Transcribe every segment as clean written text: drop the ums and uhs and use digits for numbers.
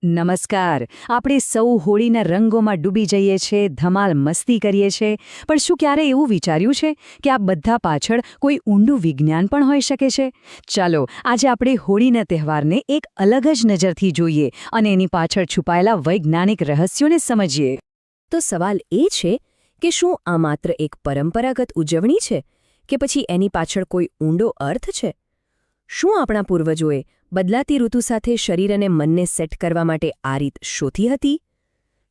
નમસ્કાર. આપણે સૌ હોળીના રંગોમાં ડૂબી જઈએ છીએ, ધમાલ મસ્તી કરીએ છીએ, પણ શું ક્યારે એવું વિચાર્યું છે કે આ બધા પાછળ કોઈ ઊંડું વિજ્ઞાન પણ હોઈ શકે છે? ચાલો આજે આપણે હોળીના તહેવારને એક અલગ જ નજરથી જોઈએ અને એની પાછળ છુપાયેલા વૈજ્ઞાનિક રહસ્યોને સમજીએ. તો સવાલ એ છે કે શું આ માત્ર એક પરંપરાગત ઉજવણી છે કે પછી એની પાછળ કોઈ ઊંડો અર્થ છે? શું આપણા પૂર્વજોએ બદલાતી ઋતુ સાથે શરીર અને મનને સેટ કરવા માટે આ રીત શોધી હતી?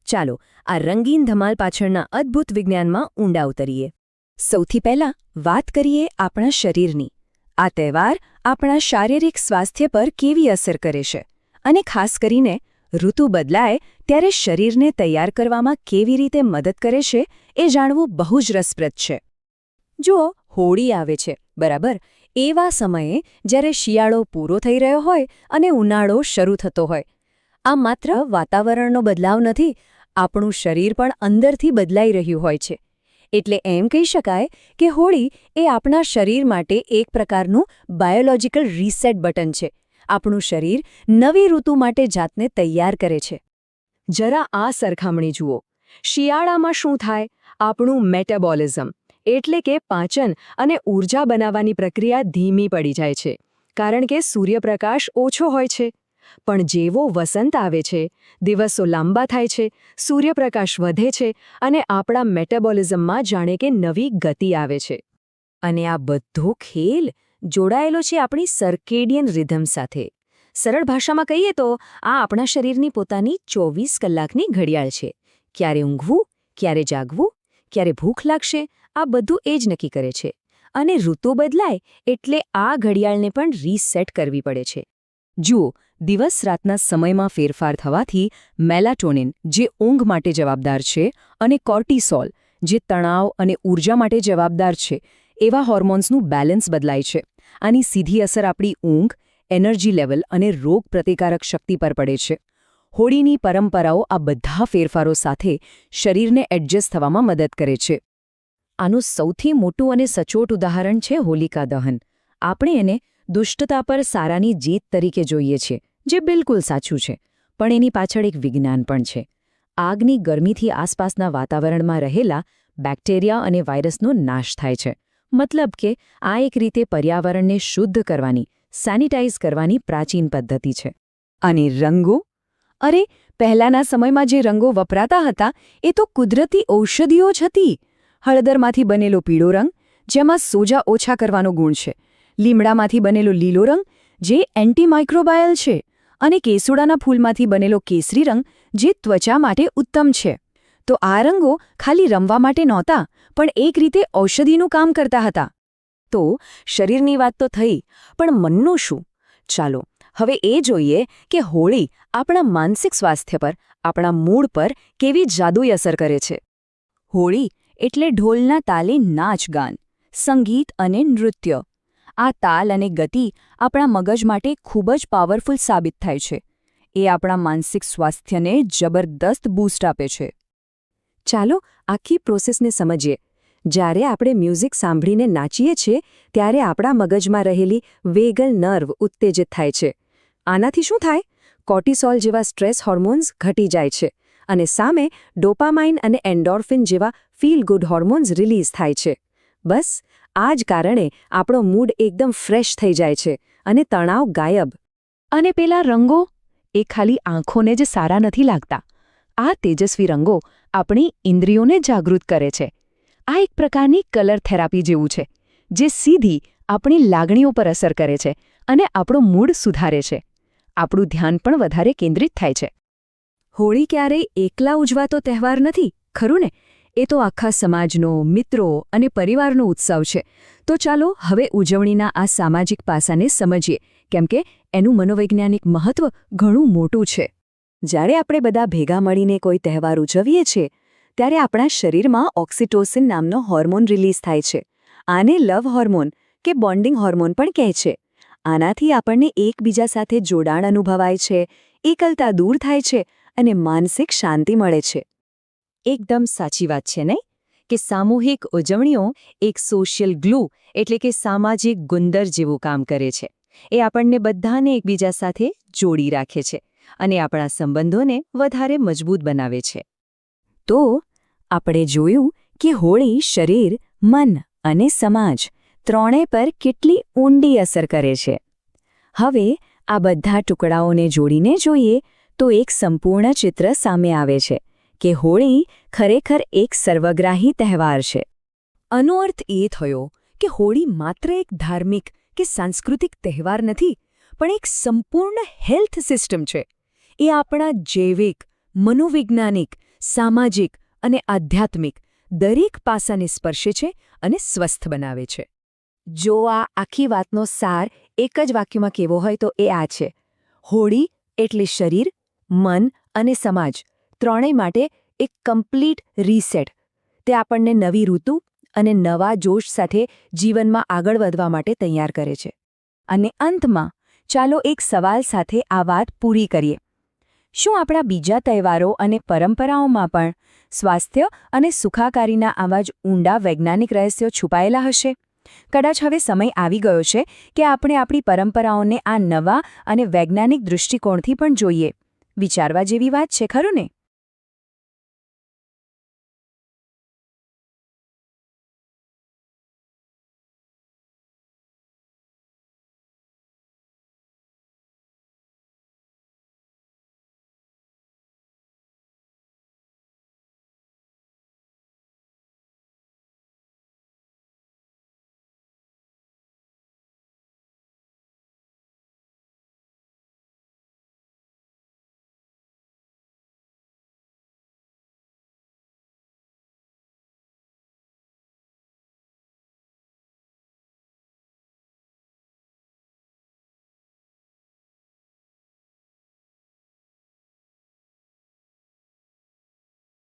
ચાલો આ રંગીન ધમાલ પાછળના અદ્ભુત વિજ્ઞાનમાં ઊંડા ઉતરીએ. સૌથી પહેલાં વાત કરીએ આપણા શરીરની. આ તહેવાર આપણા શારીરિક સ્વાસ્થ્ય પર કેવી અસર કરે છે અને ખાસ કરીને ઋતુ બદલાય ત્યારે શરીરને તૈયાર કરવામાં કેવી રીતે મદદ કરે છે એ જાણવું બહુ જ રસપ્રદ છે. જુઓ, હોળી આવે છે, બરાબર, એવા સમયે જ્યારે શિયાળો પૂરો થઈ રહ્યો હોય અને ઉનાળો શરૂ થતો હોય. આ માત્ર વાતાવરણનો બદલાવ નથી, આપણું શરીર પણ અંદરથી બદલાઈ રહ્યું હોય છે. એટલે એમ કહી શકાય કે હોળી એ આપણા શરીર માટે એક પ્રકારનું બાયોલોજિકલ રીસેટ બટન છે. આપણું શરીર નવી ઋતુ માટે જાતને તૈયાર કરે છે. જરા આ સરખામણી જુઓ. શિયાળામાં શું થાય? આપણું મેટાબોલિઝમ એટલે કે પાચન અને ઊર્જા બનાવવાની પ્રક્રિયા ધીમી પડી જાય છે, કારણ કે સૂર્યપ્રકાશ ઓછો હોય છે. પણ જેવો વસંત આવે છે, દિવસો લાંબા થાય છે, સૂર્યપ્રકાશ વધે છે અને આપણા મેટાબોલિઝમમાં જાણે કે નવી ગતિ આવે છે. અને આ બધો ખેલ જોડાયેલો છે આપણી સર્કેડિયન રિધમ સાથે. સરળ ભાષામાં કહીએ તો આ આપણા શરીરની પોતાની 24 કલાકની ઘડિયાળ છે. ક્યારે ઊંઘવું, ક્યારે જાગવું, ક્યારે ભૂખ લાગશે, આ બધું એ જ નક્કી કરે છે. અને ઋતુ બદલાય એટલે આ ઘડિયાળને પણ રીસેટ કરવી પડે છે. જુઓ, દિવસ રાતના સમયમાં ફેરફાર થવાથી મેલાટોનિન, જે ઊંઘ માટે જવાબદાર છે, અને કોર્ટિસોલ, જે તણાવ અને ઊર્જા માટે જવાબદાર છે, એવા હોર્મોન્સનું બેલેન્સ બદલાય છે. આની સીધી અસર આપણી ઊંઘ, એનર્જી લેવલ અને રોગ પ્રતિકારક શક્તિ પર પડે છે. હોળીની પરંપરાઓ આ બધા ફેરફારો સાથે શરીરને એડજસ્ટ થવામાં મદદ કરે છે. આનું સૌથી મોટું અને સચોટ ઉદાહરણ છે હોલિકા દહન. આપણે એને દુષ્ટતા પર સારાની જીત તરીકે જોઈએ છીએ, જે બિલકુલ સાચું છે, પણ એની પાછળ એક વિજ્ઞાન પણ છે. આગની ગરમીથી આસપાસના વાતાવરણમાં રહેલા બેક્ટેરિયા અને વાયરસનો નાશ થાય છે. મતલબ કે આ એક રીતે પર્યાવરણને શુદ્ધ કરવાની, સેનિટાઇઝ કરવાની પ્રાચીન પદ્ધતિ છે. અને રંગો? અરે, પહેલાંના સમયમાં જે રંગો વપરાતા હતા એ તો કુદરતી ઔષધિઓ જ હતી. હળદરમાંથી બનેલો પીળો રંગ, જેમાં સોજા ઓછા કરવાનો ગુણ છે. લીમડામાંથી બનેલો લીલો રંગ, જે એન્ટીમાઇક્રોબાયલ છે. અને કેસુડાના ફૂલમાંથી બનેલો કેસરી રંગ, જે ત્વચા માટે ઉત્તમ છે. તો આ રંગો ખાલી રમવા માટે નહોતા, પણ એક રીતે ઔષધિનું કામ કરતા હતા. તો શરીરની વાત તો થઈ, પણ મનનું શું? ચાલો હવે એ જોઈએ કે હોળી આપણા માનસિક સ્વાસ્થ્ય પર, આપણા મૂડ પર કેવી જાદુઈ અસર કરે છે. હોળી એટલે ઢોલના તાલે નાચ-ગાન, સંગીત અને નૃત્ય. આ તાલ અને ગતિ આપણા મગજ માટે ખૂબ જ પાવરફુલ સાબિત થાય છે. એ આપણા માનસિક સ્વાસ્થ્યને જબરદસ્ત બૂસ્ટ આપે છે. ચાલો આખી પ્રોસેસને સમજીએ. જ્યારે આપણે મ્યુઝિક સાંભળીને નાચીએ છીએ ત્યારે આપણા મગજમાં રહેલી વેગલ નર્વ ઉત્તેજિત થાય છે. આનાથી શું થાય? કોર્ટિસોલ જેવા સ્ટ્રેસ હોર્મોન્સ ઘટી જાય છે અને સામે ડોપામાઇન અને એન્ડોર્ફિન જેવા ફીલ ગુડ હોર્મોન્સ રિલીઝ થાય છે. બસ આ જ કારણે આપણો મૂડ એકદમ ફ્રેશ થઈ જાય છે અને તણાવ ગાયબ. અને પેલા રંગો? એ ખાલી આંખોને જ સારા નથી લાગતા. આ તેજસ્વી રંગો આપણી ઇન્દ્રિયોને જાગૃત કરે છે. આ એક પ્રકારની કલર થેરાપી જેવું છે, જે સીધી આપણી લાગણીઓ પર અસર કરે છે અને આપણો મૂડ સુધારે છે. આપણું ધ્યાન પણ વધારે કેન્દ્રિત થાય છે. હોળી ક્યારેય એકલા ઉજવાતો તહેવાર નથી, ખરું ને? એ તો આખા સમાજનો, મિત્રો અને પરિવારનો ઉત્સવ છે. તો ચાલો હવે ઉજવણીના આ સામાજિક પાસાને સમજીએ, કેમ કે એનું મનોવૈજ્ઞાનિક મહત્વ ઘણું મોટું છે. જ્યારે આપણે બધા ભેગા મળીને કોઈ તહેવાર ઉજવીએ છીએ ત્યારે આપણા શરીરમાં ઓક્સિટોસિન નામનો હોર્મોન રિલીઝ થાય છે. આને લવ હોર્મોન કે બોન્ડિંગ હોર્મોન પણ કહે છે. આનાથી આપણને એકબીજા સાથે જોડાણ અનુભવાય છે, એકલતા દૂર થાય છે અને માનસિક શાંતિ મળે છે. એકદમ સાચી વાત છે નહીં? કે સામૂહિક ઉજવણીઓ એક સોશિયલ ગ્લુ એટલે કે સામાજિક ગુંદર જેવું કામ કરે છે. એ આપણને બધાને એકબીજા સાથે જોડી રાખે છે. અને આપણા સંબંધોને વધારે મજબૂત બનાવે છે. તો આપણે જોયું કે હોળી શરીર, મન અને સમાજ ત્રણેય પર કેટલી ઊંડી અસર કરે છે. હવે આ બધા ટુકડાઓને જોડીને જોઈએ તો એક સંપૂર્ણ ચિત્ર સામે આવે છે કે હોળી ખરેખર એક સર્વગ્રાહી તહેવાર છે. આનો અર્થ એ થયો કે હોળી માત્ર એક ધાર્મિક કે સાંસ્કૃતિક તહેવાર નથી, પણ એક સંપૂર્ણ હેલ્થ સિસ્ટમ છે. એ આપણા જૈવિક, મનોવૈજ્ઞાનિક, સામાજિક અને આધ્યાત્મિક દરેક પાસાને સ્પર્શે છે અને સ્વસ્થ બનાવે છે. જો આ આખી વાતનો સાર એક જ વાક્યમાં કહેવો હોય તો એ આ છે: હોળી એટલે શરીર, મન અને સમાજ ત્રણેય માટે એક કમ્પ્લીટ રીસેટ. તે આપણને નવી ઋતુ અને નવા જોશ સાથે જીવનમાં આગળ વધવા માટે તૈયાર કરે છે. અને અંતમાં ચાલો એક સવાલ સાથે આ વાત પૂરી કરીએ. શું આપણા બીજા તહેવારો અને પરંપરાઓમાં પણ સ્વાસ્થ્ય અને સુખાકારીના આવા જ ઊંડા વૈજ્ઞાનિક રહસ્યો છુપાયેલા હશે? કદાચ હવે સમય આવી ગયો છે કે આપણે આપણી પરંપરાઓને આ નવા અને વૈજ્ઞાનિક દૃષ્ટિકોણથી પણ જોઈએ. વિચારવા જેવી વાત છે, ખરું ને?